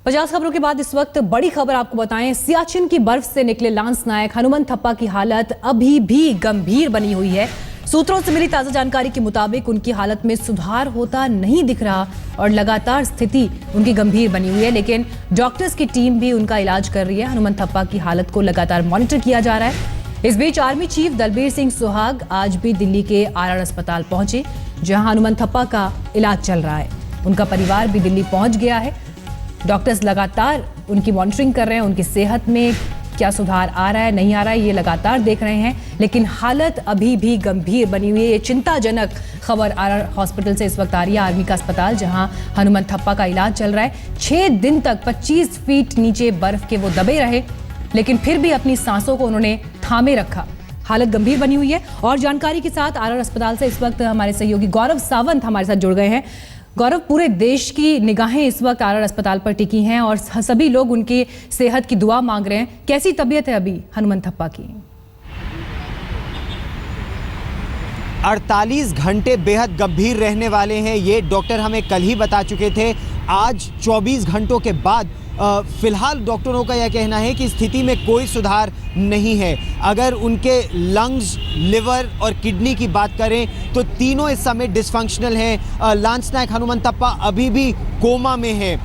50 खबरों के बाद इस वक्त बड़ी खबर आपको बताएं। सियाचिन की बर्फ से निकले लांस नायक हनुमंत थप्पा की हालत अभी भी गंभीर बनी हुई है। सूत्रों से मिली ताजा जानकारी के मुताबिक उनकी हालत में सुधार होता नहीं दिख रहा और लगातार स्थिति उनकी गंभीर बनी हुई है, लेकिन डॉक्टर्स की टीम भी उनका इलाज कर रही है। हनुमंत थप्पा की हालत को लगातार मॉनिटर किया जा रहा है। इस बीच आर्मी चीफ दलबीर सिंह सुहाग आज भी दिल्ली के आरआर अस्पताल पहुंचे, जहां हनुमंत थप्पा का इलाज चल रहा है। उनका परिवार भी दिल्ली पहुंच गया है। डॉक्टर्स लगातार उनकी मॉनिटरिंग कर रहे हैं, उनकी सेहत में क्या सुधार आ रहा है नहीं आ रहा है ये लगातार देख रहे हैं, लेकिन हालत अभी भी गंभीर बनी हुई है। ये चिंताजनक खबर आरआर हॉस्पिटल से इस वक्त आ रही है, आर्मी का अस्पताल जहां हनुमंत थप्पा का इलाज चल रहा है। 6 दिन तक 25 फीट नीचे बर्फ के वो दबे रहे, लेकिन फिर भी अपनी सांसों को उन्होंने थामे रखा। हालत गंभीर बनी हुई है। और जानकारी के साथ आरआर अस्पताल से इस वक्त हमारे सहयोगी गौरव सावंत हमारे साथ जुड़ गए हैं। गौरव, पूरे देश की निगाहें इस वक्त आरआर अस्पताल पर टिकी हैं और सभी लोग उनकी सेहत की दुआ मांग रहे हैं। कैसी तबीयत है अभी हनुमंत थप्पा की? 48 घंटे बेहद गंभीर रहने वाले हैं, ये डॉक्टर हमें कल ही बता चुके थे। आज 24 घंटों के बाद फिलहाल डॉक्टरों का यह कहना है कि स्थिति में कोई सुधार नहीं है। अगर उनके लंग्स, लिवर और किडनी की बात करें तो तीनों इस समय डिसफंक्शनल हैं। लांस नायक हनुमंत थप्पा अभी भी कोमा में है।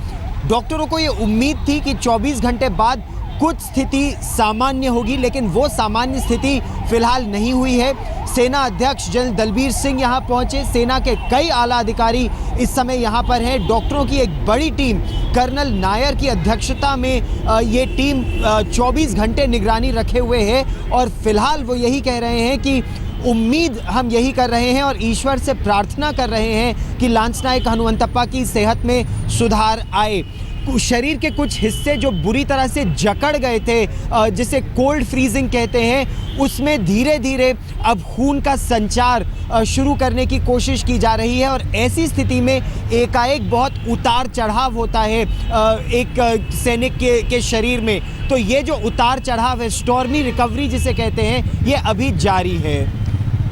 डॉक्टरों को ये उम्मीद थी कि 24 घंटे बाद कुछ स्थिति सामान्य होगी, लेकिन वो सामान्य स्थिति फिलहाल नहीं हुई है। सेना अध्यक्ष जनरल दलबीर सिंह यहाँ पहुंचे, सेना के कई आला अधिकारी इस समय यहाँ पर हैं। डॉक्टरों की एक बड़ी टीम कर्नल नायर की अध्यक्षता में ये टीम 24 घंटे निगरानी रखे हुए है और फिलहाल वो यही कह रहे हैं कि उम्मीद हम यही कर रहे हैं और ईश्वर से प्रार्थना कर रहे हैं कि लांस नायक हनुमंत थप्पा की सेहत में सुधार आए। शरीर के कुछ हिस्से जो बुरी तरह से जकड़ गए थे, जिसे कोल्ड फ्रीजिंग कहते हैं, उसमें धीरे धीरे अब खून का संचार शुरू करने की कोशिश की जा रही है। और ऐसी स्थिति में एकाएक बहुत उतार चढ़ाव होता है एक सैनिक के शरीर में। तो ये जो उतार चढ़ाव है, स्टॉर्मी रिकवरी जिसे कहते हैं, ये अभी जारी है।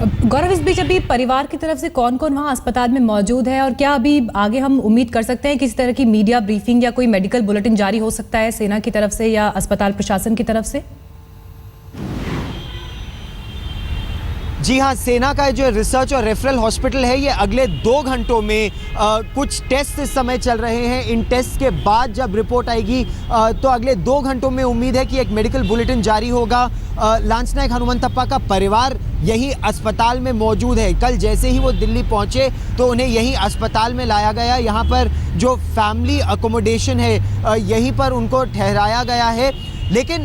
गौरव, इस बीच अभी परिवार की तरफ से कौन कौन वहां अस्पताल में मौजूद है और क्या अभी आगे हम उम्मीद कर सकते हैं किसी तरह की मीडिया ब्रीफिंग या कोई मेडिकल बुलेटिन जारी हो सकता है सेना की तरफ से या अस्पताल प्रशासन की तरफ से? जी हाँ, सेना का जो रिसर्च और रेफरल हॉस्पिटल है, ये अगले 2 घंटों में कुछ टेस्ट इस समय चल रहे हैं। इन टेस्ट के बाद जब रिपोर्ट आएगी तो अगले 2 घंटों में उम्मीद है कि एक मेडिकल बुलेटिन जारी होगा। लांस नायक हनुमंत थप्पा का परिवार यही अस्पताल में मौजूद है। कल जैसे ही वो दिल्ली पहुंचे तो उन्हें यही अस्पताल में लाया गया। यहाँ पर जो फैमिली अकोमोडेशन है, यहीं पर उनको ठहराया गया है। लेकिन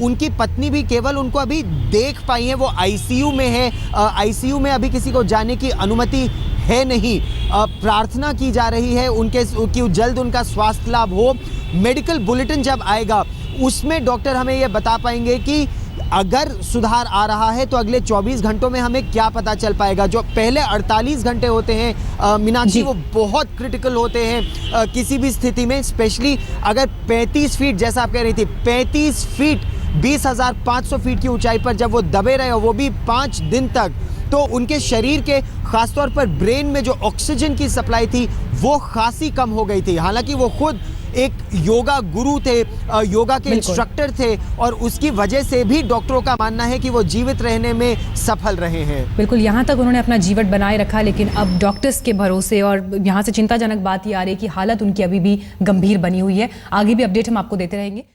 उनकी पत्नी भी केवल उनको अभी देख पाई है, वो आईसीयू में है। आईसीयू में अभी किसी को जाने की अनुमति है नहीं। प्रार्थना की जा रही है कि जल्द उनका स्वास्थ्य लाभ हो। मेडिकल बुलेटिन जब आएगा उसमें डॉक्टर हमें ये बता पाएंगे कि अगर सुधार आ रहा है तो अगले 24 घंटों में हमें क्या पता चल पाएगा। जो पहले 48 घंटे होते हैं मीनाक्षी, वो बहुत क्रिटिकल होते हैं किसी भी स्थिति में। स्पेशली अगर 35 फीट, जैसा आप कह रही थी, 35 फीट 20,500 फीट की ऊंचाई पर जब वो दबे रहे, वो भी 5 दिन तक, तो उनके शरीर के खासतौर पर ब्रेन में जो ऑक्सीजन की सप्लाई थी वो खासी कम हो गई थी। हालांकि वो खुद एक योगा गुरु थे, योगा के इंस्ट्रक्टर थे, और उसकी वजह से भी डॉक्टरों का मानना है कि वो जीवित रहने में सफल रहे हैं। बिल्कुल, यहाँ तक उन्होंने अपना जीवन बनाए रखा, लेकिन अब डॉक्टर्स के भरोसे, और यहाँ से चिंताजनक बात ये आ रही है कि हालत उनकी अभी भी गंभीर बनी हुई है। आगे भी अपडेट हम आपको देते रहेंगे।